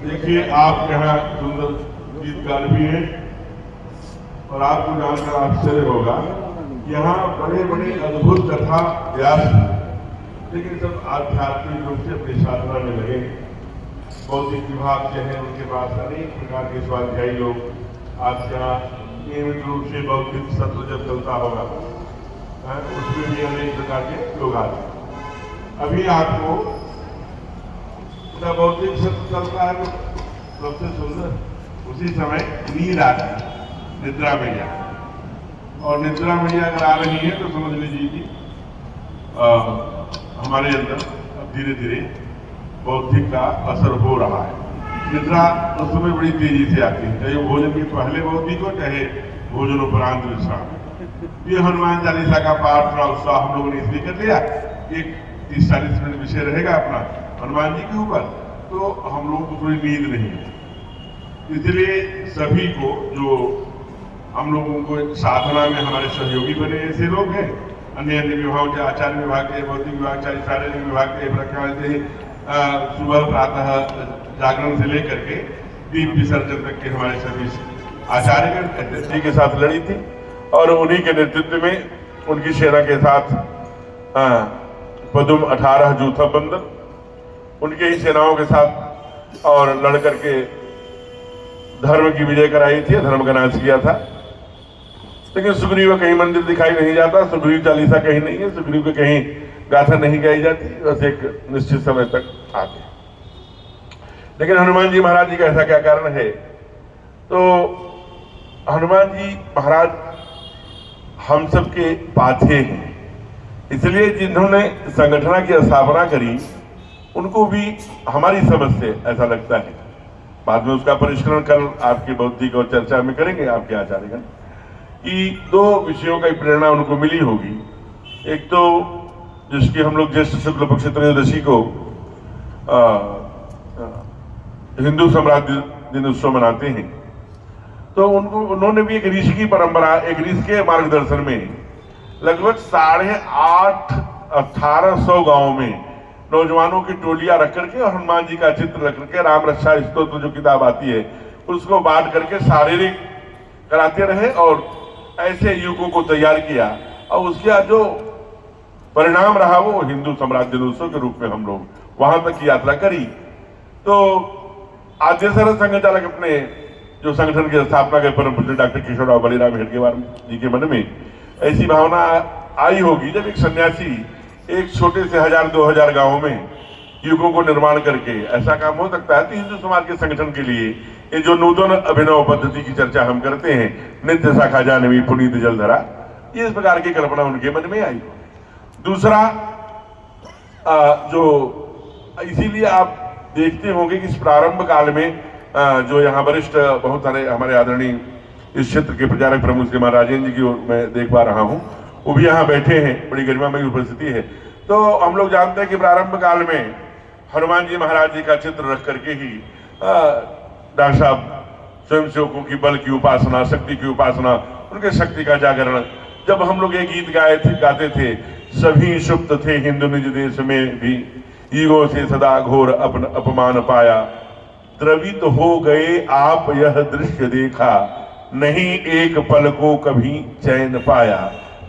देखिए, आप यहाँ सुंदर गीतकार भी हैं और आपको जानकर आश्चर्य होगा, यहाँ बड़े बड़े अद्भुत कथा व्यास, लेकिन सब आध्यात्मिक रूप से अपनी साधना में लगे। बौद्धिक विभाग से हैं, उनके पास अनेक प्रकार के स्वाध्यायी लोग। आप यहाँ नियमित रूप से बौद्धिक सत्र जब चलता होगा उसमें भी अनेक प्रकार के लोग आते हैं। अभी आपको बौद्धिक सत्र चलता है सबसे सुंदर, उसी समय नींद आती है, निद्रा मैया। और निद्रा मैया अगर आ रही है तो समझ लीजिए कि हमारे अंदर अब धीरे धीरे बौद्धिक का असर हो रहा है। निद्रा उस समय बड़ी तेजी से आती है, चाहे भोजन के पहले बौद्धिक हो चाहे भोजन उपरांत विश्राम। ये हनुमान चालीसा का पाठ थोड़ा उत्साह हम लोगों ने इसलिए कर लिया, एक 30-40 मिनट विषय रहेगा अपना हनुमान जी के ऊपर, तो हम लोगों को थोड़ी नींद नहीं है। इसलिए सभी को, जो हम लोगों को साधना में हमारे सहयोगी बने ऐसे लोग हैं, अन्य अन्य विभागों के, आचार्य विभाग के, भौतिक विभाग के, शारीरिक विभाग के, सुबह प्रातः जागरण से लेकर के दीप विसर्जन तक के हमारे सभी आचार्य जी के साथ लड़ी थी और उन्हीं के नेतृत्व में उनकी सेना के साथ पदुम 18 जूथा बंदर उनके ही सेनाओं के साथ और लड़ करके धर्म की विजय कराई थी, धर्म का नाश किया था। लेकिन सुग्रीव कहीं मंदिर दिखाई नहीं जाता, सुग्रीव चालीसा कहीं नहीं है, सुग्रीव के कहीं गाथा नहीं गाई जाती, बस एक निश्चित समय तक आते। लेकिन हनुमान जी महाराज जी का ऐसा क्या कारण है? तो हनुमान जी महाराज हम सबके पाथे हैं, इसलिए जिन्होंने संगठना की स्थापना करी उनको भी हमारी समझ से ऐसा लगता है, बाद में उसका परिष्करण कल आपके बौद्धिक और चर्चा में करेंगे आपके आचार्यगण, कि 2 विषयों का प्रेरणा उनको मिली होगी। एक तो जिसकी हम लोग ज्येष्ठ शुक्ल पक्ष त्रयोदशी को हिंदू सम्राज्य दिन उत्सव मनाते हैं, तो उन्होंने भी एक ऋषि की परंपरा, एक ऋषि के मार्गदर्शन में लगभग 1850 गांव में नौजवानों की टोलियां रख करके और हनुमान जी का चित्र रख करके राम रक्षा स्तोत्र जो किताब आती है उसको बांट करके शारीरिक कराते रहे और ऐसे युवकों को तैयार किया और उसका जो परिणाम रहा वो हिंदू साम्राज्य दिनोत्सव के रूप में हम लोग वहां तक की यात्रा करी। तो आद्यसर संघ चालक अपने जो संगठन की स्थापना के परम पूज्य डॉक्टर किशोरराव बलिराम हेडगेवार जी के मन में ऐसी भावना आई होगी, जब एक सन्यासी एक छोटे से 1000-2000 गांवों में युगों को निर्माण करके ऐसा काम हो सकता है। तो हिंदू समाज के संगठन के लिए ये जो नूतन अभिनव पद्धति की चर्चा हम करते हैं, नित्य शाखा जानवी पुनीत जलधरा, ये इस प्रकार की कल्पना उनके मन में आई। दूसरा जो इसीलिए आप देखते होंगे कि इस प्रारंभ काल में जो यहाँ वरिष्ठ बहुत सारे हमारे आदरणीय इस क्षेत्र के प्रचारक प्रमुख श्रीमान राजेंद्र जी की ओर मैं देख पा रहा हूँ, वो भी यहाँ बैठे हैं, बड़ी गरिमामयी उपस्थिति है। तो हम लोग जानते हैं कि प्रारंभ काल में हनुमान जी महाराज जी का चित्र रख करके ही डॉक्टर साहब स्वयं सेवकों की बल की उपासना, शक्ति की उपासना, उनके शक्ति का जागरण। जब हम लोग ये गीत गाते थे, सभी सुप्त थे हिंदू निज देश में भी, ईगो से सदा घोर अपमान पाया, द्रवित हो गए आप यह दृश्य देखा, नहीं एक पल को कभी चैन पाया,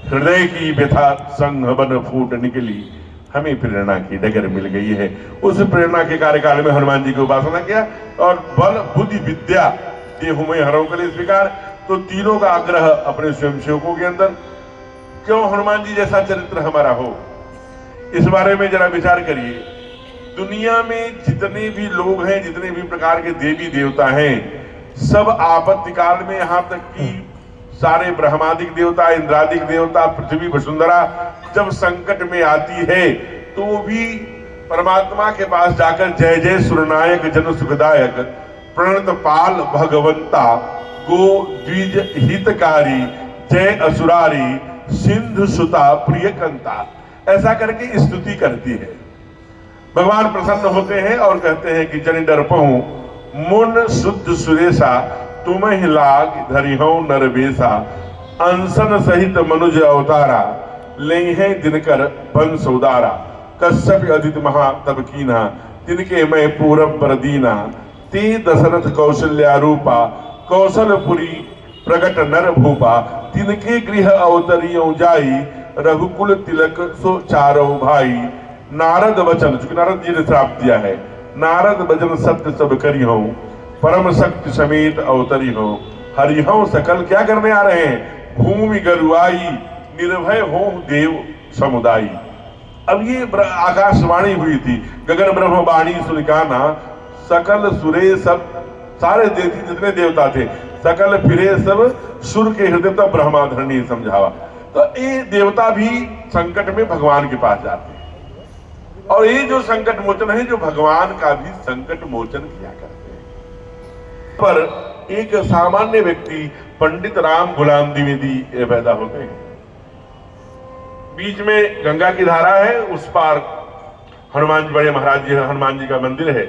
हृदय की व्यथा संग बन फूट निकली, हमें प्रेरणा की डगर मिल गई है। उस प्रेरणा के कार्यकाल में हनुमान जी की उपासना किया और बल बुद्धि विद्या देहु में हरों के लिए स्वीकार। तो तीनों का आग्रह अपने स्वयंसेवकों के अंदर, क्यों हनुमान जी जैसा चरित्र हमारा हो, इस बारे में जरा विचार करिए। दुनिया में जितने भी लोग हैं, जितने भी प्रकार के देवी देवता हैं, सब आपत्ति काल में यहाँ तक कि सारे ब्रह्मादिक देवता, इंद्रादिक देवता, पृथ्वी वसुंधरा जब संकट में आती है तो वो भी परमात्मा के पास जाकर जय जय सुरनायक जन सुखदायक प्रणत पाल भगवंता गो द्विज हितकारी जय असुरारी सिंधु सुता प्रिय कंता, ऐसा करके स्तुति करती है। भगवान प्रसन्न होते हैं और कहते हैं कि जन डरपहु मुन शुद्ध सुरेशा तुम ही लाग धरिहो नरवेशा अंसन सहित मनुज अवतारा ले है दिनकर वंश उदारा कश्यप अदित महा तब कीना तिनके मैं पूरब पर दीना ते दशरथ कौशल्यारूपा कौशलपुरी प्रकट नर भूपा तिनके गृह अवतरियों जाई रघुकुल तिलक सो चारो भाई नारद वचन, चूंकि नारद जी ने श्राप दिया है, नारद वचन सत्य सब करी हो परम शक्ति समेत अवतरी हो हरिहो सकल क्या करने आ रहे हैं, भूमि गरुआई निर्भय हो देव समुदायी। अब ये आकाशवाणी हुई थी, गगन ब्रह्म वाणी सुनिकाना सकल सुरे सब, सारे देवती जितने देवता थे सकल फिरे सब सुर के हृदय तक ब्रह्माधरणी समझावा। तो ये देवता भी संकट में भगवान के पास जाते हैं और ये जो संकट मोचन है जो भगवान का भी संकट मोचन किया करते हैं। पर एक सामान्य व्यक्ति पंडित राम गुलाम द्विवेदी पैदा होते हैं। बीच में गंगा की धारा है, उस पार हनुमान जी, बड़े महाराज जी हनुमान जी का मंदिर है।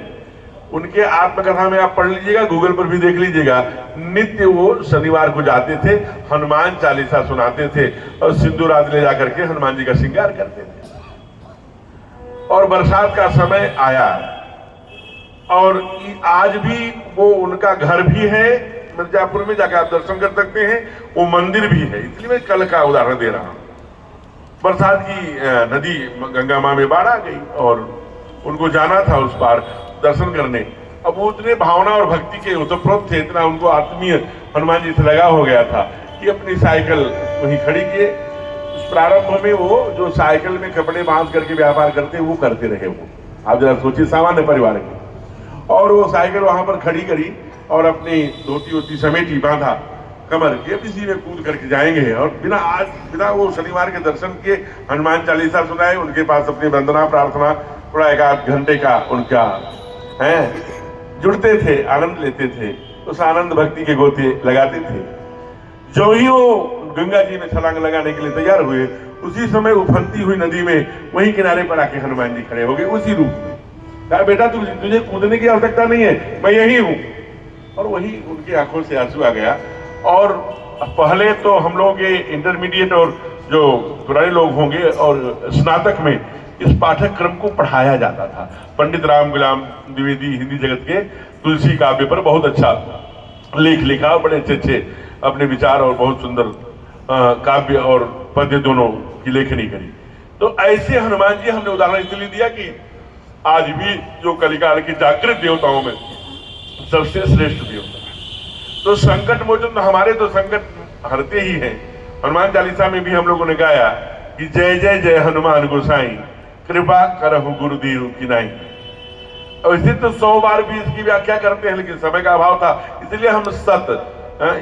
उनके आत्मकथा में आप पढ़ लीजिएगा, गूगल पर भी देख लीजिएगा, नित्य वो शनिवार को जाते थे, हनुमान चालीसा सुनाते थे और सिंदूर आदि ले जाकर के हनुमान जी का श्रृंगार करते थे। और बरसात का समय आया और आज भी वो उनका घर भी है मिर्जापुर में, जाकर आप दर्शन कर सकते हैं, वो मंदिर भी है। इसलिए मैं कल का उदाहरण दे रहा हूं। बरसात की नदी गंगा मां में बाढ़ आ गई और उनको जाना था उस पार दर्शन करने। अब वो उतने भावना और भक्ति के ओतप्रोत थे, इतना उनको आत्मीय हनुमान जी से लगा हो गया था कि अपनी साइकिल वहीं खड़ी किए। उस प्रारंभ में वो जो साइकिल में कपड़े बांध करके व्यापार करते वो करते रहे। वो आप जरा सोचिए, सामान्य परिवार के, और वो साइकिल वहां पर खड़ी करी और अपनी धोती वोती समेटी, बांधा कमर के, इसी में कूद करके जाएंगे और बिना वो शनिवार के दर्शन किए हनुमान चालीसा सुनाए। उनके पास अपनी वंदना प्रार्थना थोड़ा एक आध घंटे का उनका है, जुड़ते थे, आनंद लेते थे, उस आनंद भक्ति के गोते लगाते थे। जो ही वो गंगा जी में छलांग लगाने के लिए तैयार हुए, उसी समय उफनती हुई नदी में वही किनारे पर आके हनुमान जी खड़े हो गए उसी रूप में। कहा, बेटा तुझे कूदने की आवश्यकता नहीं है, मैं यही हूं। और वही उनकी आंखों से आंसू आ गया। और पहले तो हम लोगों के इंटरमीडिएट और जो पुराने लोग होंगे और स्नातक में इस पाठ्यक्रम को पढ़ाया जाता था। पंडित राम गुलाम द्विवेदी हिंदी जगत के तुलसी काव्य पर बहुत अच्छा लेख लिखा, बड़े अच्छे अपने विचार और बहुत सुंदर काव्य और पद्य दोनों की लेखनी करी। तो ऐसे हनुमान जी हमने उदाहरण इसलिए दिया कि आज भी जो कलिकाल की जागृत देवताओं में सबसे श्रेष्ठ देवता। तो संकट मोचन तो हमारे तो संकट हरते ही हैं। हनुमान चालीसा में भी हम लोगों ने गाया कि जय जय जय हनुमान गोसाई कृपा करहु गुरुदेव की नाई। और इसे तो 100 बार भी इसकी व्याख्या करते हैं, लेकिन समय का अभाव था, इसलिए हम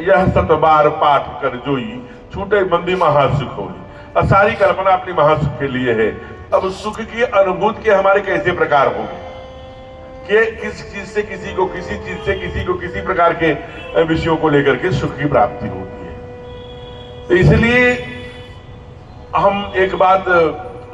यह 7 बार पाठ कर जोई छूटे बंदी महासुख होई। और सारी कल्पना अपनी महासुख के लिए है। अब सुख की अनुभूति के हमारे कैसे प्रकार होंगे कि किस चीज से किसी को किसी चीज से किसी को किसी प्रकार के विषयों को लेकर के सुख की प्राप्ति होती है। तो इसलिए हम एक बात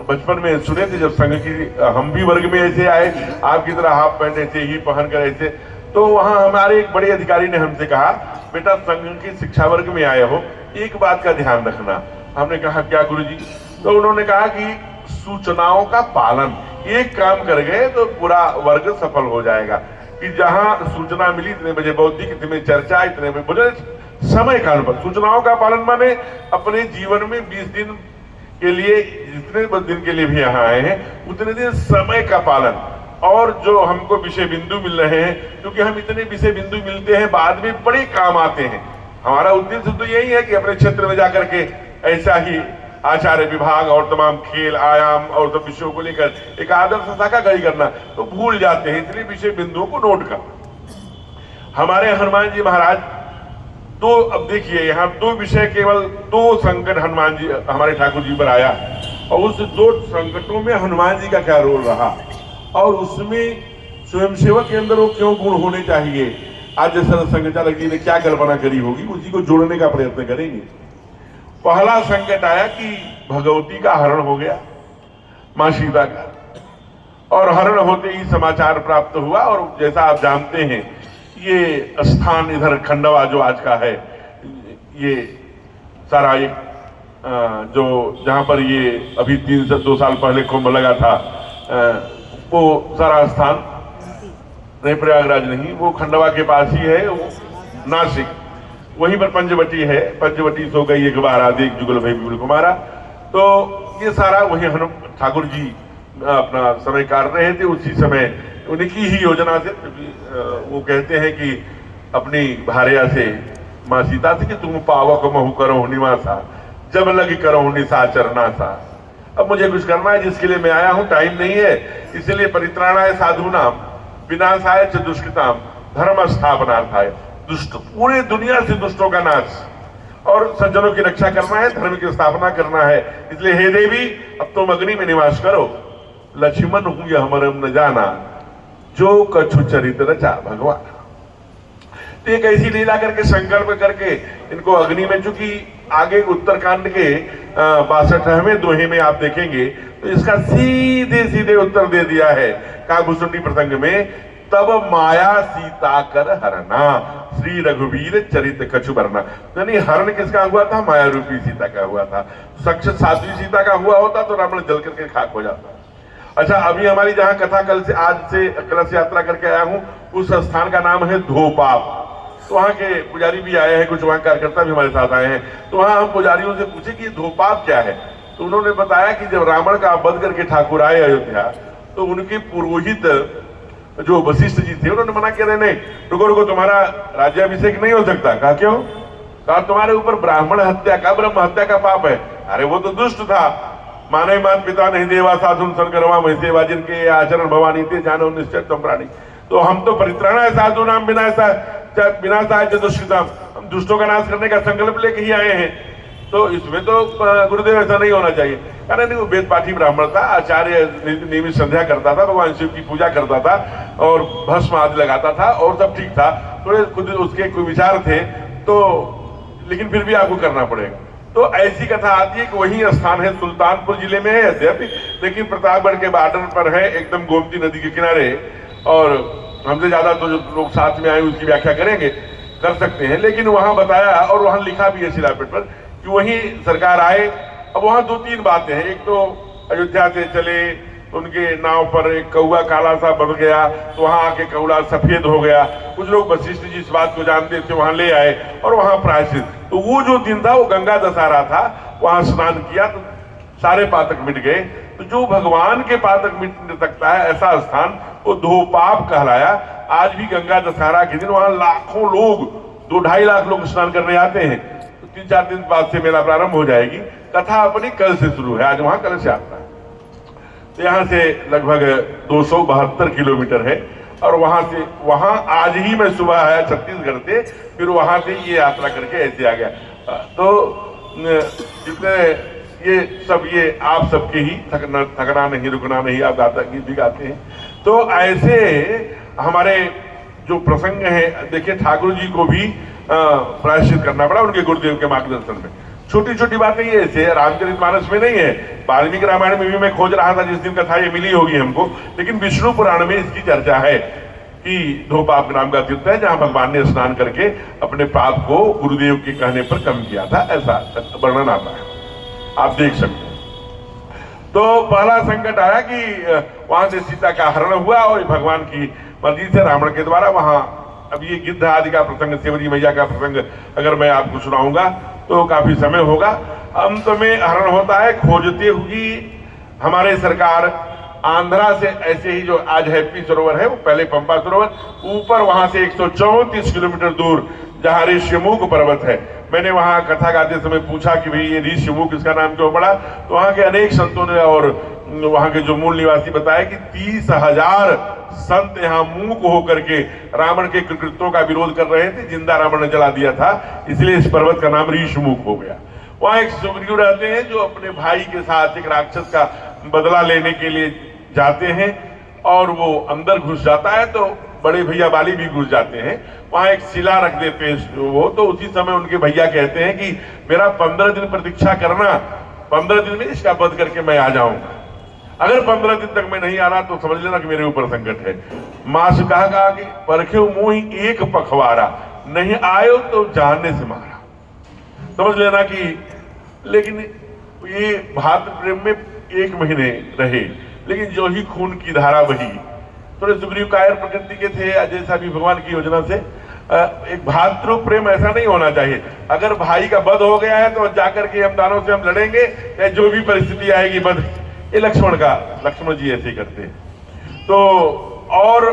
बचपन में सुने थे, जब संघ की हम भी वर्ग में ऐसे आए, आपकी तरह हाफ पैंट ऐसे ही पहन कर ऐसे, तो वहां हमारे एक बड़े अधिकारी ने हमसे कहा, बेटा संघ की शिक्षा वर्ग में आए हो, एक बात का ध्यान रखना। हमने कहा क्या गुरुजी? तो उन्होंने कहा कि सूचनाओं का पालन, एक काम कर गए तो पूरा वर्ग सफल हो जाएगा। कि जहां सूचना मिली इतने बजे बौद्धिक, इतने बजे चर्चा, इतने बजे बोले समय काल पर सूचनाओं का पालन माने अपने जीवन में 20 दिन के लिए, जितने दिन के लिए भी यहाँ आए हैं उतने दिन समय का पालन। और जो हमको विषय बिंदु मिल रहे हैं, क्योंकि हम इतने विषय बिंदु मिलते हैं बाद में बड़े काम आते हैं। हमारा उद्देश्य तो यही है कि अपने क्षेत्र में जाकर के ऐसा ही आचार्य विभाग और तमाम खेल आयाम और सब विषयों को लेकर एक आदर्श शाखा खड़ी करना, तो भूल जाते हैं, इसलिए विषय बिंदुओं को नोट कर। हमारे हनुमान जी महाराज तो अब देखिए यहाँ दो विषय, केवल दो संकट हनुमान जी हमारे ठाकुर जी पर आया, और उस दो संकटों में हनुमान जी का क्या रोल रहा, और उसमें स्वयंसेवक के अंदर वो क्यों गुण होने चाहिए, आज सरल संघचालक जी ने क्या कल्पना करी होगी, उसी को जोड़ने का प्रयत्न करेंगे। पहला संकट आया कि भगवती का हरण हो गया, मां सीता का, और हरण होते ही समाचार प्राप्त हुआ, और जैसा आप जानते हैं ये स्थान इधर खंडवा जो आज का है, ये सारा एक जो जहां पर ये अभी 3 से 2 साल पहले कुंभ लगा था, वो सारा स्थान नहीं, प्रयागराज नहीं, वो खंडवा के पास ही है, वो नासिक, वहीं पर पंचवटी है, पंचवटी सो गई एक बार आदि जुगल भाई बिगुल कुमारा, तो ये सारा वही ठाकुर जी अपना समय काट रहे थे। उसी समय उनकी ही योजना से, वो कहते हैं कि अपनी भार्या से मां सीता से कि तुम पावक महु करो निवासा, जब लगी करो निशाचर नासा। अब मुझे कुछ करना है जिसके लिए मैं आया हूं, टाइम नहीं है, इसलिए परित्राणाय साधुनाम विनाशाय च दुष्कृताम धर्म स्थापनार्थाय, दुष्ट पूरी दुनिया से दुष्टों का नाश और सज्जनों की रक्षा करना है, धर्म की स्थापना करना है। इसलिए हे देवी अब तुम अग्नि में निवास करो, लक्ष्मण हूं यह मरम न जाना, जो कछु चरित रचा भगवान। तो एक ऐसी लीला करके संकल्प करके इनको अग्नि में, चूंकि आगे उत्तरकांड के 62वें दोहे में आप देखेंगे तो इसका सीधे सीधे उत्तर दे दिया है काकभूषुंडी प्रसंग में, तब माया सीता कर हरना श्री रघुवीर चरित कछु बरना। यानी हरण किसका हुआ था, माया रूपी सीता का हुआ था। सच साध्वी सीता का हुआ होता तो रावण जल करके खाक हो जाता। अच्छा, अभी हमारी जहां कथा कल से आज से कलश यात्रा करके आया हूं, उस स्थान का नाम है धोपाप। तो वहां के पुजारी भी आए हैं, कुछ वहां कार्यकर्ता भी हमारे साथ आए हैं। तो वहां हम पुजारियों से पूछे कि धोपाप क्या है, तो उन्होंने बताया कि जब रावण का वध करके ठाकुर आए अयोध्या, तो उनके पुरोहित जो वशिष्ठ जी थे उन्होंने मना किया, नहीं रुको रुको, तुम्हारा राज्याभिषेक नहीं हो सकता। कहा क्यों? कहा तुम्हारे ऊपर ब्राह्मण हत्या का, ब्रह्म हत्या का पाप है। अरे वो तो दुष्ट था, माने मान पिता नहीं देवा साधुन सर्गरमा वैसेवा, जिनके आचरण भवानी थे जानो निश्चय तुम प्राणी। तो हम तो परित्राणाय साधु नाम विनाशाय च दुष्कृताम, हम दुष्टों का नाश करने का संकल्प लेके ही आए हैं। तो इसमें तो गुरुदेव ऐसा नहीं होना चाहिए। कारण वो वेद पाठी ब्राह्मण था, आचार्य नियमित संध्या करता था, भगवान शिव की पूजा करता था और भस्म आदि लगाता था और सब ठीक था। थोड़े खुद उसके कोई विचार थे, तो लेकिन फिर भी आपको करना पड़ेगा। तो ऐसी कथा आती है कि वही स्थान है, सुल्तानपुर जिले में है यद्यपि, लेकिन प्रतापगढ़ के बॉर्डर पर है, एकदम गोमती नदी के किनारे। और हमसे ज्यादा तो जो लोग साथ में आए उसकी व्याख्या करेंगे, कर सकते हैं, लेकिन वहां बताया और वहां लिखा भी है शिलापट पर कि वही सरकार आए। अब वहां 2-3 बातें हैं। एक तो अयोध्या से चले, उनके नाव पर एक कौआ काला सा बन गया, तो वहां आके कौआ सफेद हो गया। कुछ लोग वशिष्ठ जी इस बात को जानते थे, वहां ले आए और वहां प्रायश्चित। तो वो जो दिन था वो गंगा दशहरा था, वहां स्नान किया तो सारे पातक मिट गए। तो जो भगवान के पातक मिट सकता है ऐसा स्थान वो धोपाप कहलाया। आज भी गंगा दशहरा के दिन वहां लाखों लोग, 2-2.5 लाख लोग स्नान करने आते हैं। तो 3-4 दिन बाद से मेला प्रारंभ हो जाएगी। कथा अपनी कल से शुरू है, आज वहां कलश यात्रा है। तो यहाँ से लगभग 272 किलोमीटर है, और वहां आज ही मैं सुबह आया छत्तीसगढ़ से, फिर वहां से ये यात्रा करके ऐसे आ गया। तो जितने ये सब ये आप सबके ही थकना नहीं रुकना नहीं, आप गाता गीत भी गाते हैं। तो ऐसे हमारे जो प्रसंग है, देखिए ठाकुर जी को भी प्रायश्चित करना पड़ा उनके गुरुदेव के मार्गदर्शन में। छोटी छोटी बातें ये ऐसे रामचरितमानस में नहीं है, वाल्मीकि रामायण में भी मैं खोज रहा था, जिस दिन कथा ये मिली होगी हमको, लेकिन विष्णु पुराण में इसकी चर्चा है कि धोपाप नाम का तीर्थ है जहां भगवान ने स्नान करके अपने पाप को गुरुदेव के कहने पर कम किया था, ऐसा वर्णन आता है, आप देख सकते हैं। तो पहला संकट आया कि वहां से सीता का हरण हुआ और भगवान की मर्जी से रावण के द्वारा वहां, अब ये गिद्ध आदि का प्रसंग, सेवरी मैया का प्रसंग अगर मैं आपको सुनाऊंगा तो काफी समय होगा। अंत में हरण होता है, खोजते हुई हमारे सरकार आंध्रा से, ऐसे ही जो आज हैप्पी सरोवर है वो पहले पंपा सरोवर, ऊपर वहां से 134 किलोमीटर दूर जहां ऋष्यमुख पर्वत है। मैंने वहां कथा गाते समय पूछा कि भाई ये ऋष्यमुख इसका नाम क्यों पड़ा, तो वहां के अनेक संतों ने और वहां के जो मूल निवासी बताए कि 30,000 संत यहाँ मूक होकर के रावण के कृत्यों का विरोध कर रहे थे। जिंदा रावण ने जला दिया था, इसलिए इस पर्वत का नाम ऋषमुख हो गया। वहां एक सुग्रीव रहते हैं जो अपने भाई के साथ एक राक्षस का बदला लेने के लिए जाते हैं और वो अंदर घुस जाता है तो बड़े भैया बाली भी घुस जाते हैं। वहां एक शिला रख देते हैं वो, तो उसी समय उनके भैया कहते हैं कि मेरा 15 दिन प्रतीक्षा करना, 15 दिन में इसका वध करके मैं आ जाऊंगा। अगर 15 दिन तक मैं नहीं आ रहा तो समझ लेना कि मेरे ऊपर संकट है। मां से कहा कि परखे मुंह एक पखवारा, नहीं आयो तो जानने से मारा। समझ लेना कि, लेकिन ये भातृ प्रेम में 1 महीने रहे, लेकिन जो ही खून की धारा बही। थोड़े सुग्रीव कायर प्रकृति के थे, जैसा भी भगवान की योजना से एक भातृ प्रेम ऐसा नहीं होना चाहिए। अगर भाई का वध हो गया है तो जाकर के हम दानों से हम लड़ेंगे, या जो भी परिस्थिति आएगी वध। ये लक्ष्मण जी ऐसे ही करते हैं। तो और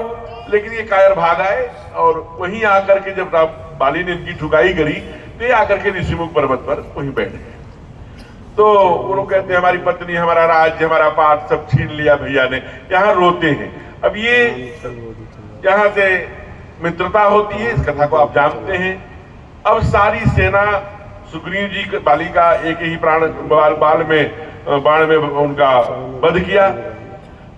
लेकिन ये कायर भाग आए और वहीं आकर के जब बाली ने इनकी ठुकाई करी तो ये आकर के ऋषिमुख पर्वत पर वहीं बैठ गए। तो वो लोग कहते हैं हमारी पत्नी, हमारा राज्य, हमारा पाठ सब छीन लिया भैया ने, यहाँ रोते हैं। अब ये यहाँ से मित्रता होती है, इस कथा को आप जानते हैं। अब सारी सेना सुग्रीव जी बाली का एक ही प्राण बाण में उनका वध किया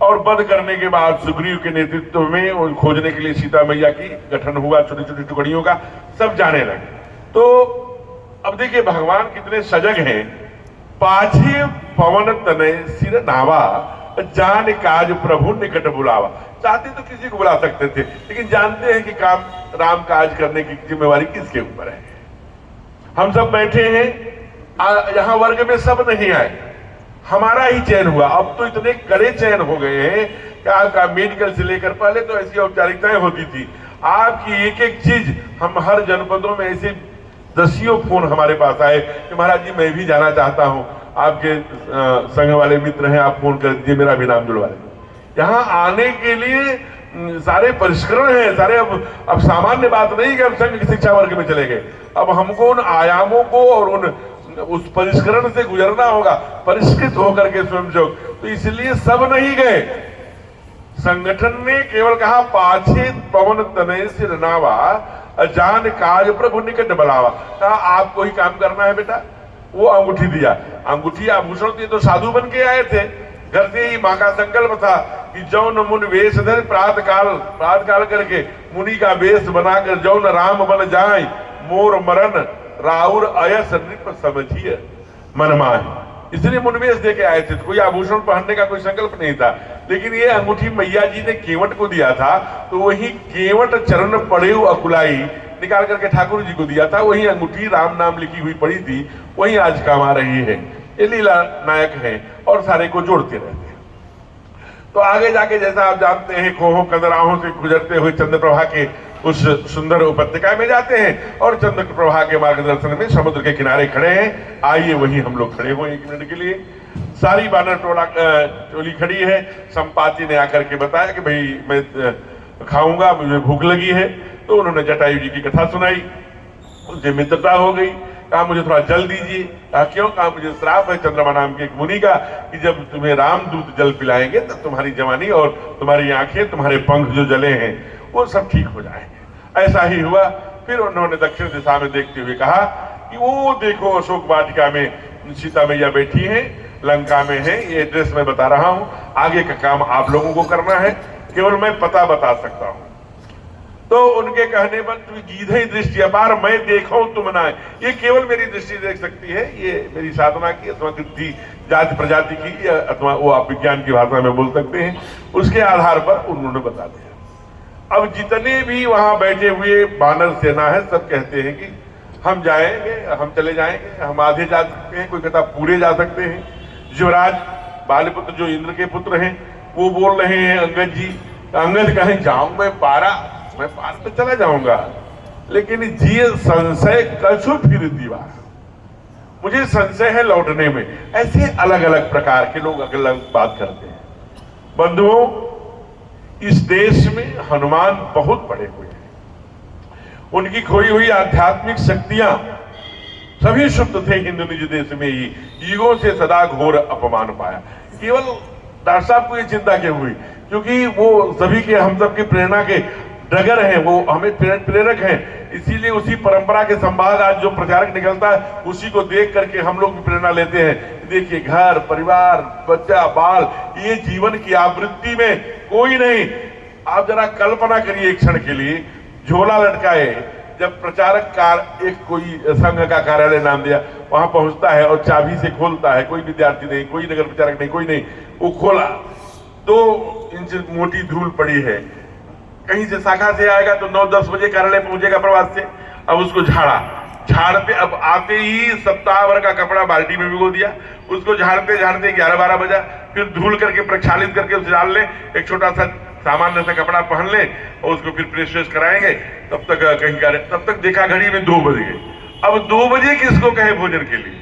और वध करने के बाद सुग्रीव के नेतृत्व में खोजने के लिए सीता मैया की गठन हुआ, छोटी छोटी टुकड़ियों का, सब जाने लगे। तो अब देखिए भगवान कितने सजग हैं। पाछे पवन तनय सिर नावा, जान काज प्रभु निकट बुलावा। चाहते तो किसी को बुला सकते थे, लेकिन जानते हैं कि काम राम काज करने की जिम्मेवारी किसके ऊपर है। हम सब बैठे हैं, यहाँ वर्ग में सब नहीं आए, हमारा ही चयन हुआ। अब तो इतने कड़े चयन हो गए हैं कि आपका मेडिकल से लेकर, पहले तो ऐसी औपचारिकताएं होती थी, आपकी एक एक चीज, हम हर जनपदों में ऐसे दसियों फोन हमारे पास आए कि महाराज जी मैं भी जाना चाहता हूं, आपके संघ वाले मित्र हैं, आप फोन कर दीजिए, मेरा भी नाम जुड़वा दें। यहाँ आने के लिए सारे परिष्करण हैं, सारे अब सामान्य बात नहीं कि हम संघ की शिक्षा वर्ग में चले गए। अब हमको उन आयामों को और उस परिष्करण से गुजरना होगा, परिष्कृत होकर के स्वयं। तो इसलिए सब नहीं गए। संगठन ने केवल कहा पाछे पवन तनय सिर नावा, जान काज प्रभु निकट बुलावा। कहा आपको ही काम करना है बेटा। वो अंगूठी दिया, अंगूठी आभूषण दिए। तो साधु बन के आए थे, घर से ही माँ का संकल्प था कि जौन मुन वेश धर प्रातः काल करके मुनि का वेश बनाकर जौन राम बन जाए, मोर मरण राउर अयस नृप समझिए मन माहे। इसलिए मुनवेश दे के आए थे, तो कोई आभूषण पहनने का कोई संकल्प नहीं था। लेकिन ये अंगूठी मैया जी ने केवट को दिया था, तो वही केवट चरण पड़े अकुलाई निकाल करके ठाकुर जी को दिया था। वही अंगूठी राम नाम लिखी हुई पड़ी थी, वही आज काम आ रही है। ये लीला नायक है और सारे को जोड़ते रहते हैं। तो आगे जाके जैसा आप जानते हैं, खोहों कदराहों से गुजरते हुए चंद्रप्रभा के उस सुंदर उपत्यका में जाते हैं और चंद्रप्रभा के मार्गदर्शन में समुद्र के किनारे खड़े हैं। आइए वहीं हम लोग खड़े हुए 1 मिनट के लिए। सारी बानर टोली खड़ी है। संपाति ने आकर के बताया कि भाई मैं खाऊंगा, मुझे भूख लगी है। तो उन्होंने जटायु जी की कथा सुनाई, उनसे मित्रता हो गई। कहा मुझे थोड़ा जल दीजिए। कहा क्यों? कहा मुझे श्राप है चंद्रमा नाम के एक मुनि का कि जब तुम्हें रामदूत जल पिलाएंगे तब तुम्हारी जवानी और तुम्हारी आंखें, तुम्हारे पंख जो जले हैं वो सब ठीक हो जाएंगे। ऐसा ही हुआ। फिर उन्होंने दक्षिण दिशा में देखते हुए कहा कि वो देखो अशोक वाटिका में सीता मैया बैठी हैं, लंका में है। ये एड्रेस मैं बता रहा हूं, आगे का काम आप लोगों को करना है, केवल मैं पता बता सकता हूं। तो उनके कहने पर तुम गीधे दृष्टि अपार मैं देखो तुम ना, ये केवल मेरी दृष्टि देख सकती है। ये मेरी साधना की अथवा कृति जाति प्रजाति की, अथवा वो आप विज्ञान की भाषा में बोल सकते हैं, उसके आधार पर उन्होंने बता दिया। अब जितने भी वहां बैठे हुए बानर सेना है, सब कहते हैं कि हम जाएंगे, हम चले जाएंगे, हम आधे जा सकते हैं, कोई कहता पूरे जा सकते हैं। युवराज बालीपुत्र जो इंद्र के पुत्र हैं वो बोल रहे हैं अंगद जी, अंगद कहें जाऊं मैं पार पे चला जाऊंगा, लेकिन जी संशय कछु फिर दीवार, मुझे संशय है लौटने में। ऐसे अलग अलग प्रकार के लोग अलग बात करते हैं। बंधुओं, इस देश में हनुमान बहुत बड़े हुए हैं, उनकी खोई हुई आध्यात्मिक शक्तियां सभी शुद्ध थे। हिंदू निज देश में ही युगों से सदा घोर अपमान पाया। केवल डॉक्टर साहब को ये चिंता क्यों हुई? क्योंकि वो सभी के, हम सब की प्रेरणा के डगर हैं, वो हमें प्रेरक हैं, इसीलिए उसी परंपरा के संभाग आज जो प्रचारक निकलता है उसी को देख करके हम लोग भी प्रेरणा लेते हैं। देखिए, घर परिवार बच्चा बाल, ये जीवन की आवृत्ति में कोई नहीं। आप जरा कल्पना करिए एक क्षण के लिए, झोला लटकाए, जब प्रचारक एक कोई संघ का कार्यालय नाम दिया, वहां पहुंचता है और चाबी से खोलता है, कोई विद्यार्थी नहीं, कोई नगर प्रचारक नहीं, कोई नहीं, वो खोला 2 इंच मोटी धूल पड़ी है, कहीं से शाखा से आएगा तो 9-10 बजे कार्यालय पहुंचेगा प्रवास से। अब उसको झाड़ते अब आते ही सप्ताह भर का कपड़ा बाल्टी में भिगो दिया, उसको झाड़ते 11-12 बजा, फिर धूल करके प्रक्षालित करके उसे डाल ले, एक छोटा सा सामान्य सा कपड़ा पहन ले और उसको फिर प्रेस कराएंगे, तब तक कहीं तब तक देखा घड़ी में 2 बज गए। अब 2 बजे किसको कहे भोजन के लिए?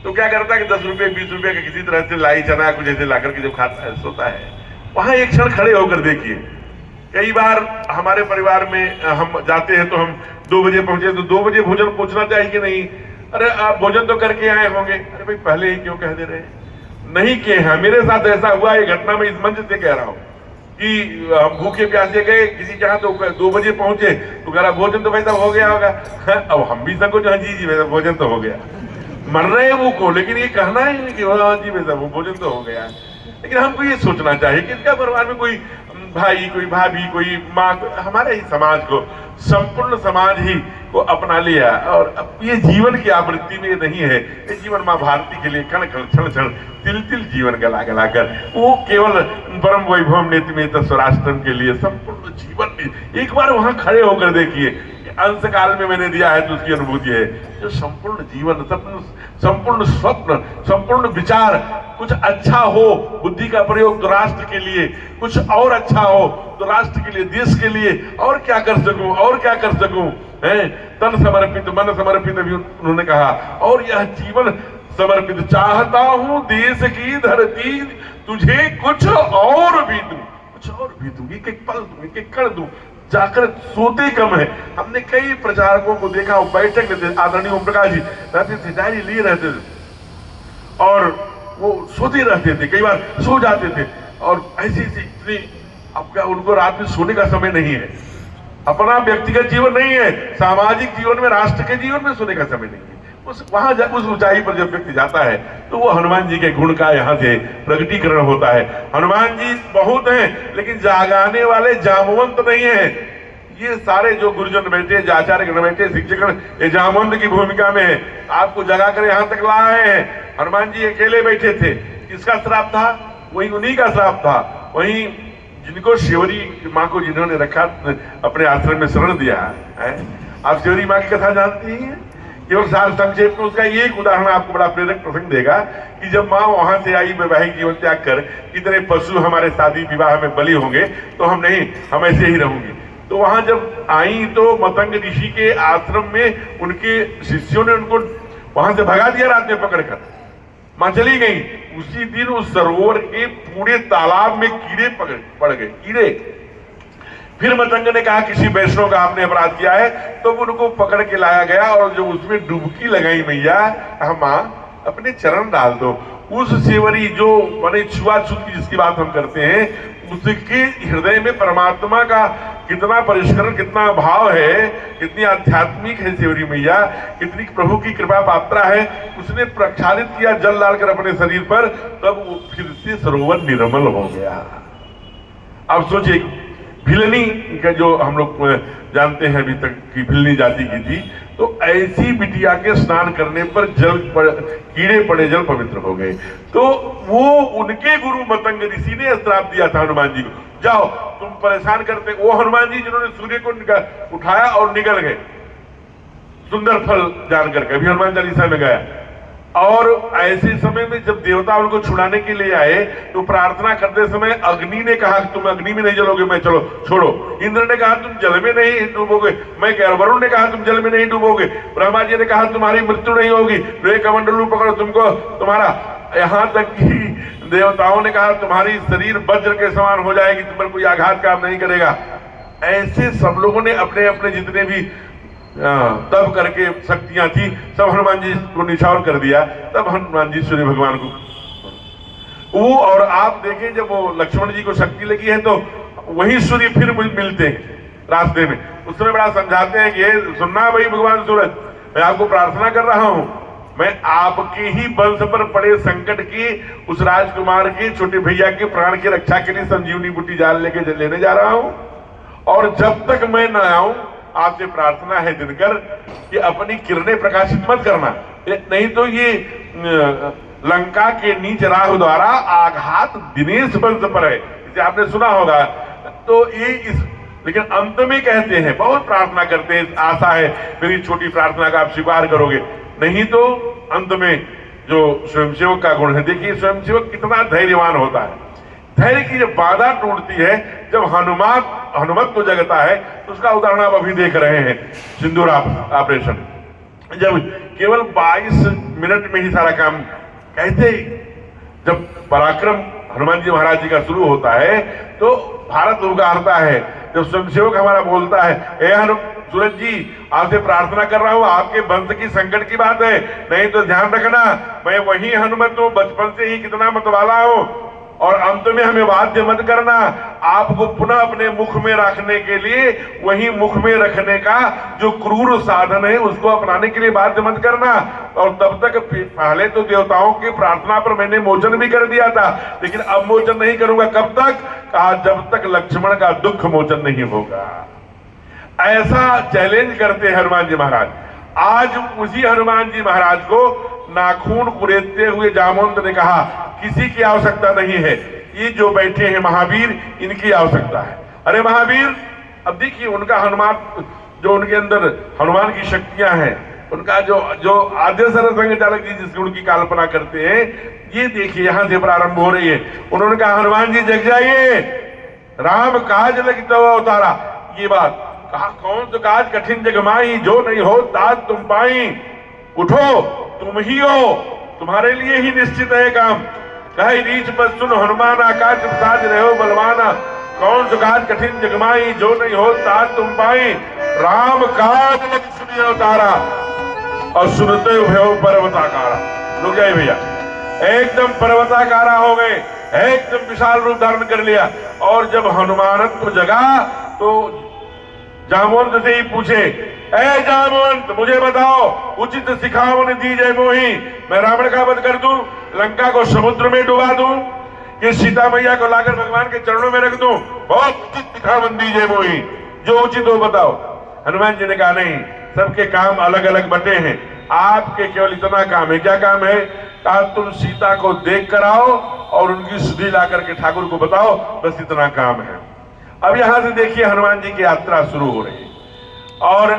तो क्या करता है कि 10 रुपए 20 रुपए का किसी तरह से लाई चना कुछ ऐसे ला करके जब खाता है सोता है। वहां एक क्षण खड़े होकर देखिए, कई बार हमारे परिवार में हम जाते हैं तो हम 2 बजे पहुंचे तो 2 बजे भोजन पूछना चाहिए कि नहीं? अरे आप भोजन तो करके आए होंगे। अरे भाई पहले ही क्यों कह दे रहे हैं? नहीं किए हैं। मेरे साथ ऐसा हुआ, ये घटना मैं इस मंच से कह रहा हूं कि हम भूखे प्यासे गए किसी जहां, तो 2 बजे पहुंचे तो कह रहा भोजन तो भाई साहब हो गया होगा। अब हम भी संकोच, हाँ जी भाई साहब भोजन तो हो गया। मर रहे हैं वो को, लेकिन ये कहना ही नहीं कि हाँ जी भाई साहब भोजन तो हो गया। लेकिन हमको ये सोचना चाहिए कि इसका परिवार में कोई भाई, कोई भाभी, कोई माँ, हमारे ही समाज को, संपूर्ण समाज ही को अपना लिया। और अब ये जीवन की आवृत्ति में नहीं है, ये जीवन माँ भारती के लिए कण कण क्षण क्षण तिल तिल जीवन गला गला कर, वो केवल परम वैभव नेति में स्वराष्ट्रम के लिए संपूर्ण जीवन में। एक बार वहां खड़े होकर देखिए, अंश काल में मैंने दिया है तो उसकी अनुभूति है, जो संपूर्ण जीवन, संपूर्ण स्वप्न, संपूर्ण विचार, कुछ अच्छा हो बुद्धि का प्रयोग तो राष्ट्र के लिए, कुछ और अच्छा हो तो राष्ट्र के लिए, देश के लिए, और क्या कर सकूं, और क्या कर सकूं, है तन समर्पित मन समर्पित भी उन्होंने कहा। और यह जीवन समर्पित, चाहता हूं देश की धरती तुझे कुछ और भी दूं, कुछ और भी दूं, एक पल दूं, एक कण दूं। जाकर सोते कम है। हमने कई प्रचारकों को देखा, वो बैठक लेते, आदरणीय ओम प्रकाश जी रहते थे, डायरी लिए रहते थे और वो सोते रहते थे, कई बार सो जाते थे। और ऐसी इतनी, अब क्या उनको रात में सोने का समय नहीं है, अपना व्यक्तिगत जीवन नहीं है, सामाजिक जीवन में, राष्ट्र के जीवन में सोने का समय नहीं है। उस ऊंचाई पर जब व्यक्ति जाता है तो वो हनुमान जी के गुण का यहाँ से प्रकटीकरण होता है। हनुमान जी बहुत हैं, लेकिन जागाने वाले जामवंत नहीं है। ये सारे जो गुरुजन बैठे, जो आचार्य गण बैठे, शिक्षकगण, ये जामवंत की भूमिका में है, आपको जगा कर यहाँ तक लाए हैं। हनुमान जी अकेले बैठे थे, किसका श्राप था? वही उन्हीं का श्राप था। वही जिनको शिवरी माँ को जिन्होंने रखा, अपने आश्रम में शरण दिया है। आप शिवरी माँ की कथा जानती हैं? केवल सार संक्षेप में उसका एक उदाहरण आपको बड़ा प्रेरक प्रसंग देगा कि जब माँ वहां से आई वैवाहिक जीवन त्याग कर, कितने पशु हमारे शादी विवाह में बलि होंगे, तो हम नहीं, हम ऐसे ही रहूंगे। तो वहां जब आई तो मतंग ऋषि के आश्रम में उनके शिष्यों ने उनको वहां से भगा दिया रात में पकड़कर। माँ चली गई। उसी दिन उस सरोवर के पूरे तालाब में कीड़े पड़ गए, कीड़े। फिर मतंग ने कहा किसी वैष्णव का आपने अपराध किया है, तो उनको पकड़ के लाया गया और जो उसमें डुबकी लगाई मैया, माँ अपने चरण डाल दो। उस सेवरी जो बने छुआछूत की जिसकी बात हम करते हैं, उसके हृदय में परमात्मा का कितना परिष्करण, कितना भाव है, कितनी आध्यात्मिक है सेवरी मैया, कितनी प्रभु की कृपा पात्रा है। उसने प्रक्षालित किया जल डालकर अपने शरीर पर, तब वो फिर से सरोवर निर्मल हो गया। अब सोचिए, भिलनी का जो हम लोग जानते हैं अभी तक की भिलनी जाति की थी, तो ऐसी बिटिया के स्नान करने पर कीड़े पड़े, जल पवित्र हो गए। तो वो उनके गुरु मतंग ऋषि ने श्राप दिया था हनुमान जी को, जाओ तुम परेशान करते। वो हनुमान जी जिन्होंने सूर्य को उठाया और निकल गए, सुंदर फल जानकर, कभी हनुमान चालीसा में गया। और ऐसे समय में जब देवता उनको छुड़ाने के लिए आए तो प्रार्थना करते समय अग्नि ने कहा तुम अग्नि में नहीं जलोगे, मैं चलो छोड़ो। इंद्र ने कहा तुम जल में नहीं डूबोगे, मैं कह रहा। वरुण ने कहा तुम जल में नहीं डूबोगे। ब्रह्मा जी ने कहा तुम्हारी मृत्यु नहीं होगी, लोहे का मंडलू पकड़ो तुमको तुम्हारा। यहाँ तक कि देवताओं ने कहा तुम्हारी शरीर वज्र के समान हो जाएगी, तुम पर कोई आघात काम नहीं करेगा। ऐसे सब लोगों ने अपने अपने जितने भी तब करके शक्तियां थी सब हनुमान जी को निछावर कर दिया। तब हनुमान जी सूर्य भगवान को, वो और आप देखें जब वो लक्ष्मण जी को शक्ति लगी है तो वही सूर्य फिर मिलते हैं रास्ते में। उस समय बड़ा समझाते हैं कि ये सुनना भाई भगवान सूरज, मैं आपको प्रार्थना कर रहा हूं, मैं आपके ही वंश पर पड़े संकट की उस राजकुमार के छोटे भैया के प्राण की रक्षा के लिए संजीवनी बूटी जाल लेने जा रहा हूं, और जब तक मैं न आऊं आपसे प्रार्थना है दिनकर कि अपनी किरणें प्रकाशित मत करना, नहीं तो ये लंका के नीच राहु द्वारा आघात दिनेश वंश पर है, इसे आपने सुना होगा। तो ये लेकिन अंत में कहते हैं, बहुत प्रार्थना करते हैं, आशा है मेरी छोटी प्रार्थना का आप स्वीकार करोगे, नहीं तो अंत में जो स्वयंसेवक का गुण है, देखिए स्वयंसेवक कितना धैर्यवान होता है। धैर्य की जब बाधा टूटती है, जब हनुमत को जगता है, तो उसका उदाहरण आप अभी देख रहे हैं सिंदूर ऑपरेशन, जब केवल 22 मिनट में ही सारा काम, कहते जब पराक्रम हनुमान जी महाराज जी का शुरू होता है तो भारत उगारता है। जब स्वयंसेवक हमारा बोलता है, सूरज जी आपसे प्रार्थना कर रहा हूं, आपके वंश की संकट की बात है, नहीं तो ध्यान रखना मैं वही हनुमत हूं, बचपन से ही कितना मतवाला हूं, और अंत में हमें वाद्य मत करना, आपको पुनः अपने मुख में रखने के लिए वही मुख में रखने का जो क्रूर साधन है उसको अपनाने के लिए वाद्य मत करना। और तब तक पहले तो देवताओं की प्रार्थना पर मैंने मोचन भी कर दिया था, लेकिन अब मोचन नहीं करूंगा। कब तक? कहा जब तक लक्ष्मण का दुख मोचन नहीं होगा। ऐसा चैलेंज करते हैं हनुमान जी महाराज। आज उसी हनुमान जी महाराज को नाखून कुरेदते हुए जामवंत ने कहा किसी की आवश्यकता नहीं है, ये जो बैठे हैं महावीर इनकी आवश्यकता है। अरे महावीर, अब देखिए उनका हनुमान, जो उनके अंदर हनुमान की शक्तियां हैं, उनका जो आद्य सरसंघ चालक जी जिस गुण की कल्पना करते हैं, ये देखिए यहां से प्रारंभ हो रही है। उन्होंने कहा हनुमान जी जग जाइए, राम काज लगी तो अवतारा। ये बात कहा, कौन तो काज कठिन जगमाई, जो नहीं हो ताज तुम पाई, उठो तुम ही हो, तुम्हारे लिए ही निश्चित है काम। कहे रीछ पर सुन हनुमान, आकाश साज रहे हो बलवाना, कौन सो काज कठिन जगमाई, जो नहीं हो ताज तुम पाई, राम काज लगी सुनिए अवतारा, और सुनते हुए पर्वताकारा। रुक जाए भैया, एकदम पर्वताकारा हो गए, एकदम विशाल रूप धारण कर लिया। और जब हनुमानत्व जगा तो जामवंत से ही पूछे, ए जामवंत मुझे बताओ, उचित सिखावन दी जय मोही, मैं रावण का वध कर दूं, लंका को समुद्र में डुबा दूं, कि सीता मैया को लाकर भगवान के चरणों में रख दूं, बहुत उचित सिखावन दी जय मोही, जो उचित हो बताओ। हनुमान जी ने कहा नहीं, सबके काम अलग अलग बटे हैं, आपके केवल इतना काम है। क्या काम है? कहा तुम सीता को देख कर आओ और उनकी सुधि ला करके ठाकुर को बताओ, बस इतना काम है। अब यहां से देखिए हनुमान जी की यात्रा शुरू हो रही है, और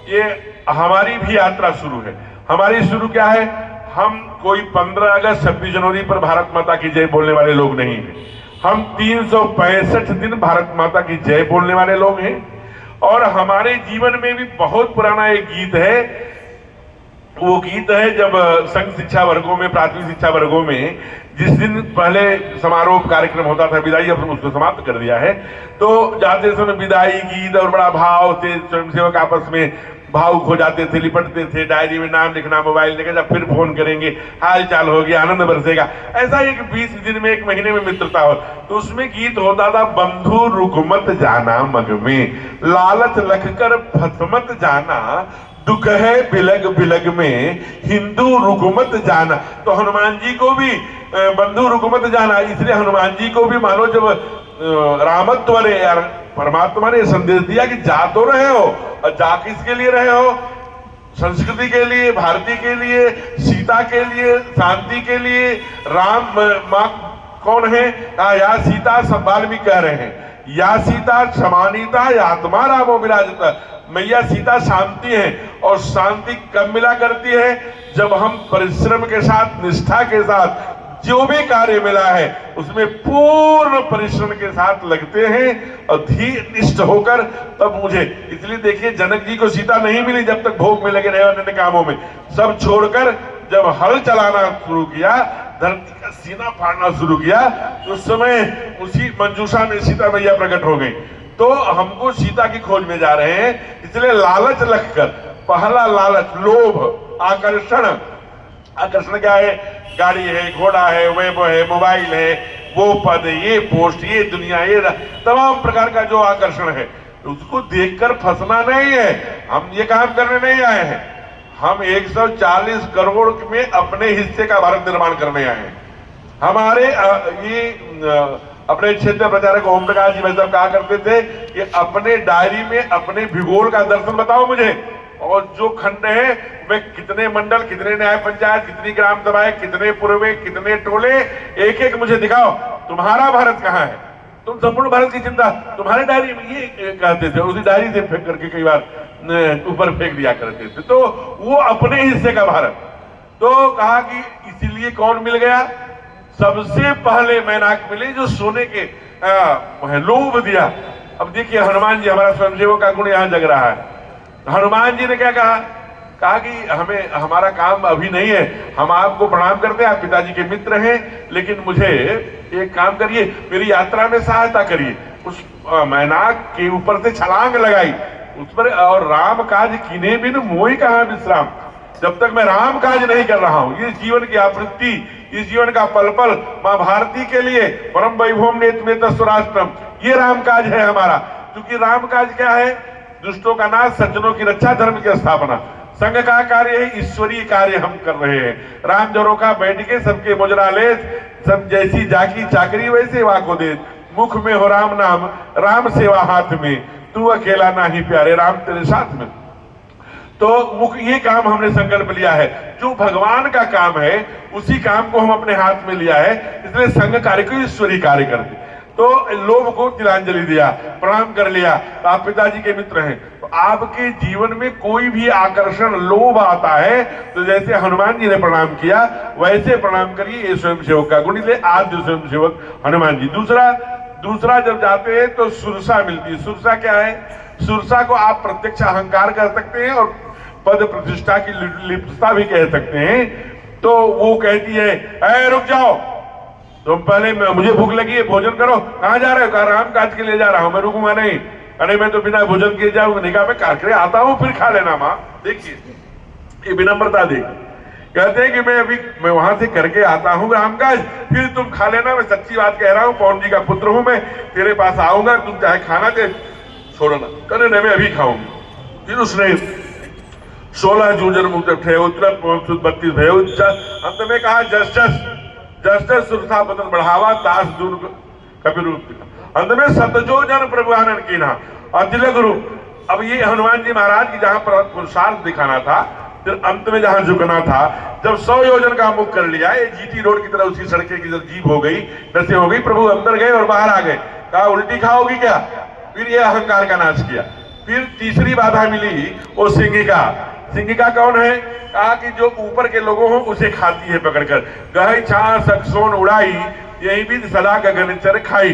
ये हमारी भी यात्रा शुरू है। हमारी शुरू क्या है? हम कोई 15 अगस्त 26 जनवरी पर भारत माता की जय बोलने वाले लोग नहीं हैं। हम 365 दिन भारत माता की जय बोलने वाले लोग हैं। और हमारे जीवन में भी बहुत पुराना एक गीत है, वो गीत है जब संघ शिक्षा वर्गों में, प्राथमिक शिक्षा वर्गों में जिस दिन पहले समारोह कार्यक्रम होता था, विदाई अब उसको समाप्त कर दिया है, तो जाते समय विदाई गीत और बड़ा भाव से स्वयंसेवक आपस में भावुक हो जाते थे, लिपटते थे, डायरी में नाम लिखना, मोबाइल लेकर जब फिर फोन करेंगे, हाल चाल हो गया, आनंद बरसेगा। ऐसा एक 20 दिन में, 1 महीने में मित्रता हो। तो उसमें गीत होता था, बंधु रुकमत जाना मग में, लालच लखकर फसमत जाना, दुख है बिलग बिलग में, हिंदू रुकमत जाना। तो हनुमान जी को भी बंधु रुकमत जाना, इसलिए हनुमान जी को भी मानो जब रामत्व ने, परमात्मा ने संदेश दिया कि जा तो रहे हो, और जा किसके लिए रहे हो? संस्कृति के लिए, भारती के लिए, सीता के लिए, शांति के लिए। राम मां कौन है? या सीता, वाल्मीकि कह रहे हैं, या सीता समानीता या आत्मा रामो विराजता। मैया सीता शांति है, और शांति कब मिला करती है? जब हम परिश्रम के साथ, निष्ठा के साथ जो भी कार्य मिला है उसमें पूर्ण परिश्रम के साथ लगते हैं और धीर निष्ठ होकर, तब मुझे। इसलिए देखिए जनक जी को सीता नहीं मिली जब तक भोग में लगे रहे अन्य कामों में। सब छोड़कर जब हल चलाना शुरू किया, धरती का सीना फाड़ना शुरू किया, तो उस समय उसी मंजूषा में सीता मैया प्रकट हो गई। तो हमको सीता की खोज में जा रहे हैं, इसलिए लालच लगकर, पहला लालच लोभ, आकर्षण। आकर्षण क्या है? गाड़ी है, घोड़ा है, वैभव है, मोबाइल है, वो पद, ये पोस्ट, ये दुनिया, ये तमाम प्रकार का जो आकर्षण है, उसको देखकर फंसना नहीं है। हम ये काम करने नहीं आए हैं। हम 140 करोड़ में अपने हिस्से का भारत निर्माण करने आए हैं। हमारे अपने क्षेत्र प्रचारक ओम प्रकाश जी भाई साहब कहा करते थे कि अपने डायरी में अपने भूगोल का दर्शन बताओ मुझे, और जो खंड है वे कितने मंडल, कितने न्याय पंचायत, कितनी ग्राम सभाएं, कितने पूर्वे, कितने टोले, एक एक मुझे दिखाओ। तुम्हारा भारत कहाँ है? तुम संपूर्ण भारत की चिंता तुम्हारे डायरी में, ये कहते थे। उसी डायरी से फेंक करके कई बार ऊपर फेंक दिया करते थे। तो वो अपने हिस्से का भारत। तो कहा कि इसीलिए कौन मिल गया? सबसे पहले मैनाक मिले जो सोने के लोभ दिया। अब देखिए हनुमान जी, हमारा स्वयंसेवक का गुण यहां जग रहा है। हनुमान जी ने क्या कहा? कहा कि हमें, हमारा काम अभी नहीं है, हम आपको प्रणाम करते हैं, आप पिताजी के मित्र हैं, लेकिन मुझे एक काम करिए, मेरी यात्रा में सहायता करिए। उस मैनाक के ऊपर से छलांग लगाई उस पर, और राम काज कीने बिन मोहि कहाँ विश्राम। जब तक मैं राम काज नहीं कर रहा हूं, ये जीवन की आवृत्ति, इस जीवन का पल पल मां भारती के लिए परम वैभवम नेत स्वराष्ट्रम, ये राम काज है हमारा। क्योंकि राम काज क्या है? दुष्टों का नाश, सज्जनों की रक्षा, धर्म की स्थापना। संघ का कार्य है, ईश्वरीय कार्य हम कर रहे हैं। राम जरोखा बैठ के सबके मुजरा ले, सब जैसी जाकी चाकरी वैसे वाको दे, मुख में हो राम नाम, राम सेवा हाथ में, तू अकेला ना ही प्यारे, राम तेरे साथ में। तो मुख, ये काम हमने संकल्प लिया है, जो भगवान का काम है उसी काम को हम अपने हाथ में लिया है। इसलिए संघ कार्य को ईश्वरीय कार्य करते। तो लोभ को तिलांजलि दिया, प्रणाम कर लिया, तो आप पिताजी के मित्र हैं। तो आपके जीवन में कोई भी आकर्षण, लोभ आता है, तो जैसे हनुमान जी ने प्रणाम किया वैसे प्रणाम करिए। ये स्वयंसेवक का गुण, इसलिए आद्य स्वयंसेवक हनुमान जी। दूसरा जब जाते हैं तो सुरसा मिलती है। सुरसा क्या है? सुरसा को आप प्रत्यक्ष अहंकार कर सकते हैं और पद प्रतिष्ठा की लिप्तता भी कह सकते हैं। तो वो कहती है, ऐ रुक जाओ, तुम पहले, मुझे भूख लगी है, भोजन करो। कहाँ जा रहे हो? कहा राम काज के लिए जा रहा हूं, मैं रुकूंगा नहीं। अरे मैं तो बिना भोजन किए जाऊंगा, निकाह में कारकरे आता हूं, फिर खा लेना। माँ देखिए ये विनम्रता देखिए। कहते हैं कि मैं वहां से करके आता हूं राम काज, फिर तुम खा लेना। मैं सच्ची बात कह रहा हूं, पवन जी का पुत्र हूं मैं, तेरे पास आऊंगा, तुम चाहे खाना दे छोड़ना। कहने नहीं, मैं अभी खाऊंगी। फिर उसने 16 जूझन मुक्त थे, उत्तर 32 भय। अंत में कहा जस सुरसा बदन बढ़ावा, दास दूर कपि रूप। अंत में सतजो जन प्रभु आनंद कीना, अतिलक रूप। अब ये हनुमान जी महाराज की जहां पर पुरुषार्थ दिखाना था, फिर अंत में जहां झुकना था, जब 100 योजन का मुख कर लिया, ये जीटी रोड की तरह उसकी सड़कें की जीप हो गई, नशे हो गई, प्रभु अंदर गए और बाहर आ गए। कहा उल्टी खाओगी क्या? फिर ये अहंकार का नाश किया। फिर तीसरी बाधा मिली, वो सिंहिका। सिंहिका कौन है? कहा कि जो ऊपर के लोगों हो उसे खाती है पकड़कर। गहई छा सकसोन उड़ाई, यही भी सदा गगनचर खाई।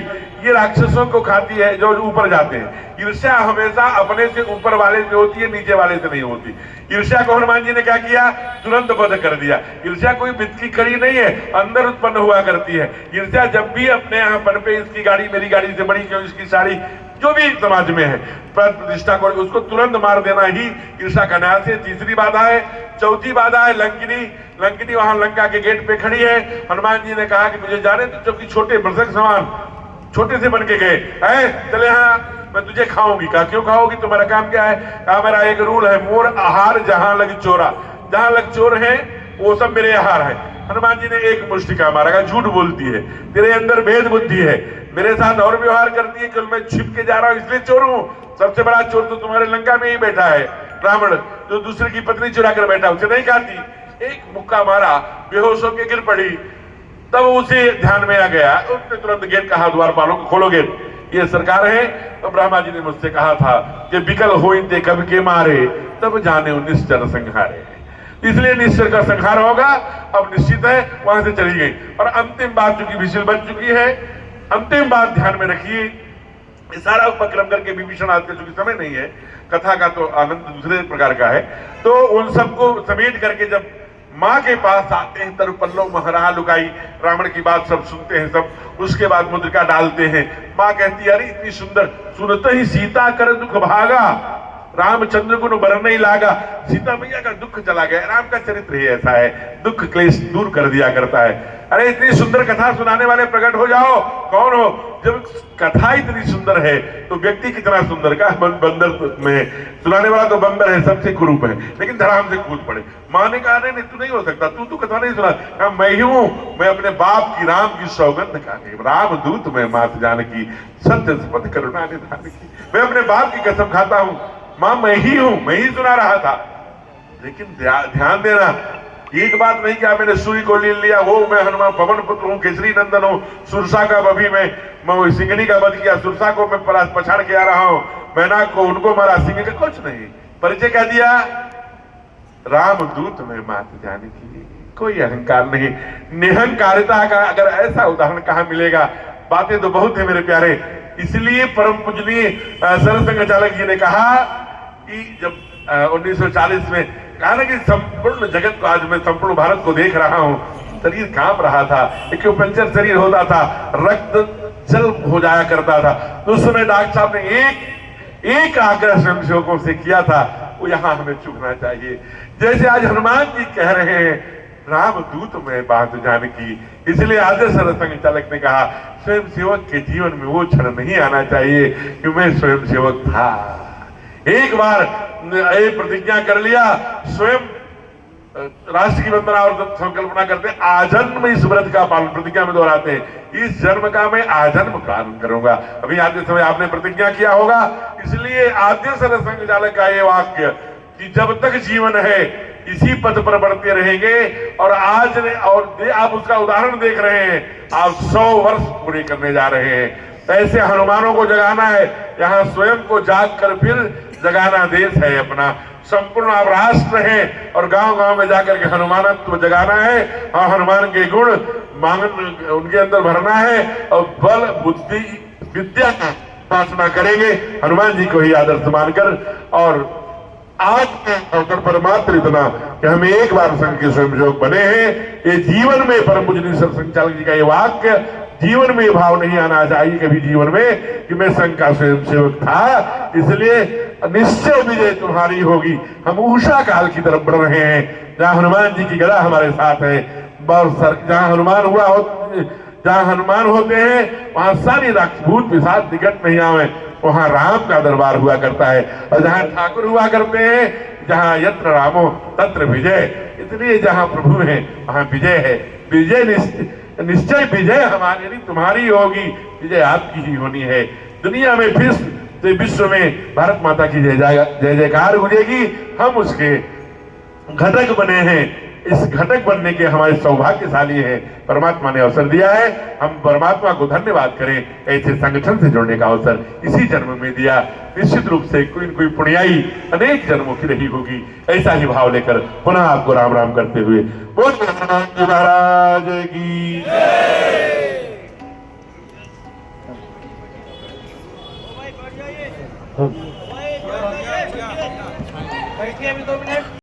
ये राक्षसों को खाती है जो ऊपर जाते हैं। ईर्ष्या हमेशा अपने से ऊपर वाले से होती है, नीचे वाले से नहीं होती। ईर्ष्या को हनुमान जी ने क्या किया? तुरंत वध कर दिया। ईर्ष्या कोई वित्त की कड़ी नहीं है, अंदर उत्पन्न हुआ करती है। ईर्ष्या जब भी अपने यहाँ पर पे, इसकी गाड़ी मेरी गाड़ी से बड़ी क्यों, इसकी साड़ी, जो भी समाज में है पद प्रतिष्ठा को, उसको तुरंत मार देना ही ईर्ष्या का न्यास है। तीसरी बाधा है। चौथी बाधा है लंकिनी वहां लंका के गेट पे खड़ी है। हनुमान जी ने कहा कि मुझे जाने तो, जबकि छोटे बरसक समान छोटे से बन के गए, चले हाँ मैं तुझे खाऊंगी। कहा क्यों खाओगी, तुम्हारा काम क्या है? कहा मेरा एक रूल है, मोर आहार जहां लग चोरा, जहां लग चोर है वो सब मेरे आहार है। हनुमान जी ने एक मुष्टिका मारा, कहा झूठ बोलती है, तेरे अंदर भेद बुद्धि है, मेरे साथ और व्यवहार करती है, कल मैं छिप के जा रहा हूं इसलिए चोर हूं। सबसे बड़ा चोर तो तुम्हारे लंका में ही बैठा है, रावण, जो दूसरे की पत्नी चुरा कर बैठा, उसे नहीं खाती। एक मुक्का मारा, बेहोश होकर गिर पड़ी। तब उसे ध्यान में आ गया, उसने तुरंत गेट कहा द्वारपालों को खोलो गेट, ये सरकार है। तो ब्रह्मा जी ने मुझसे कहा था कि विकल होइते कब के मारे, तब जाने निश्चर संहारे। इसलिए निश्चर का संहार होगा, अब निश्चित है, वहां से चली गई। और अंतिम बात चूंकि विशिल बन चुकी है, अंतिम बात ध्यान में रखिए। सारा उपक्रम करके विभीषण आज का चूंकि समय नहीं है, कथा का तो आनंद दूसरे प्रकार का है, तो उन सबको समेट करके जब माँ के पास आते हैं, तरपल्लो महरा लुकाई, रावण की बात सब सुनते हैं सब, उसके बाद मुद्रिका डालते हैं। माँ कहती है अरे इतनी सुंदर, सुनते ही सीता कर दुख भागा, रामचंद्र को बर नहीं लागा, सीता मैया का दुख चला गया। राम का चरित्र ही ऐसा है, दुख क्लेश दूर कर दिया करता है। अरे इतनी सुंदर कथा सुनाने वाले प्रकट हो जाओ। कौन हो? जब कथा इतनी सुंदर है तो व्यक्ति कितना सुंदर का बंदर में सुनाने वाला तो बंदर है, सबसे कुरूप है, लेकिन धड़ाम से कूद पड़े। माँ ने कहा नहीं तू नहीं हो सकता, तू कथा नहीं सुना। कहा मैं ही हूं, मैं अपने बाप की राम की सौगंध खाने, राम दूत में मात जानकी, सत्य शपथ करुणा निधान की, मैं अपने बाप की कसम खाता हूं। मां मैं ही हूं, मैं ही सुना रहा था। लेकिन ध्यान देना, एक बात नहीं कि मैंने सूर्य को ले लिया, वो मैं हनुमान पवन पुत्र हूं, केसरी नंदन हूं, सुरसा का बभी मैं सिंगनी का वध किया, सुरसा को मैं पछाड़ के आ रहा हूं, मैना को उनको मारा, सिंह का कुछ नहीं। परिचय क्या दिया? रामदूत में मात जानकी, कोई अहंकार नहीं, निहंकारिता का अगर ऐसा उदाहरण कहां मिलेगा। बातें तो बहुत है मेरे प्यारे, इसलिए परम पूजनीय सरसंघ चालक जी ने कहा कि जब 1940 में कहा ना कि संपूर्ण जगत को, आज मैं संपूर्ण भारत को देख रहा हूं, शरीर कांप रहा था, एक्यूपंक्चर शरीर होता था, रक्त जल हो जाया करता था। तो उस समय डॉक्टर साहब ने एक आग्रह स्वयंसेवकों से किया था, वो यहां हमें चुकना चाहिए। जैसे आज हनुमान जी कह रहे हैं रामदूत में बात जानकी, इसलिए आदर सरसंघ चालक ने कहा स्वयं सेवक के जीवन में वो क्षण नहीं आना चाहिए कि मैं स्वयं सेवक था। एक बार प्रतिज्ञा कर लिया, स्वयं राष्ट्र की वंदना और संकल्पना करते, आजन्म इस व्रत का पालन प्रतिज्ञा में दोहराते हैं, इस जन्म का मैं आजन्म पालन करूंगा। अभी आते समय आपने प्रतिज्ञा किया होगा, इसलिए आद्य सरसंघ चालक का ये वाक्य कि जब तक जीवन है इसी पथ पर बढ़ते रहेंगे। और आज आप उसका उदाहरण देख रहे हैं, आप 100 वर्ष पूरे करने जा रहे हैं। ऐसे हनुमानों को जगाना है, यहाँ स्वयं को जाग कर फिर जगाना देश है अपना, संपूर्ण आप राष्ट्र हैं और गांव गांव में जाकर के हनुमानत्व जगाना है और हनुमान के गुण उनके अंदर भरना है और बल बुद्धि विद्या का उपासना करेंगे, हनुमान जी को ही आदर्श मानकर। और आज के अवसर पर मात्र इतना कि हम एक बार संघ के स्वयंसेवक बने हैं, ये जीवन में परम पूजनीय सरसंघ चालक जी का ये वाक्य, जीवन में भाव नहीं आना चाहिए कभी जीवन में कि मैं संघ का स्वयंसेवक था, इसलिए निश्चय विजय तुम्हारी होगी। हम उषा काल की तरफ बढ़ रहे हैं, जहां हनुमान जी की गदा हमारे साथ है, जहां हनुमान होते हैं वहां सारी राक्षभूत पिशाच निकट नहीं आवे, वहां राम का दरबार हुआ करता है। और जहां ठाकुर हुआ करते हैं, जहां यत्र रामो तत्र विजय, इसलिए जहां प्रभु है वहां विजय है। विजय निश्चय विजय हमारी यानी तुम्हारी होगी, विजय आपकी ही होनी है। दुनिया में फिर से विश्व में भारत माता की जय जयकार गूंजेगी। हम उसके घटक बने हैं, इस घटक बनने के हमारे सौभाग्यशाली हैं, परमात्मा ने अवसर दिया है। हम परमात्मा को धन्यवाद करें, ऐसे संगठन से जुड़ने का अवसर इसी जन्म में दिया। निश्चित रूप से कोई न कोई पुण्याई अनेक जन्मों की रही होगी, ऐसा ही भाव लेकर पुनः आपको राम राम करते हुए बोल महाराज की बैठिए अभी 2 मिनट।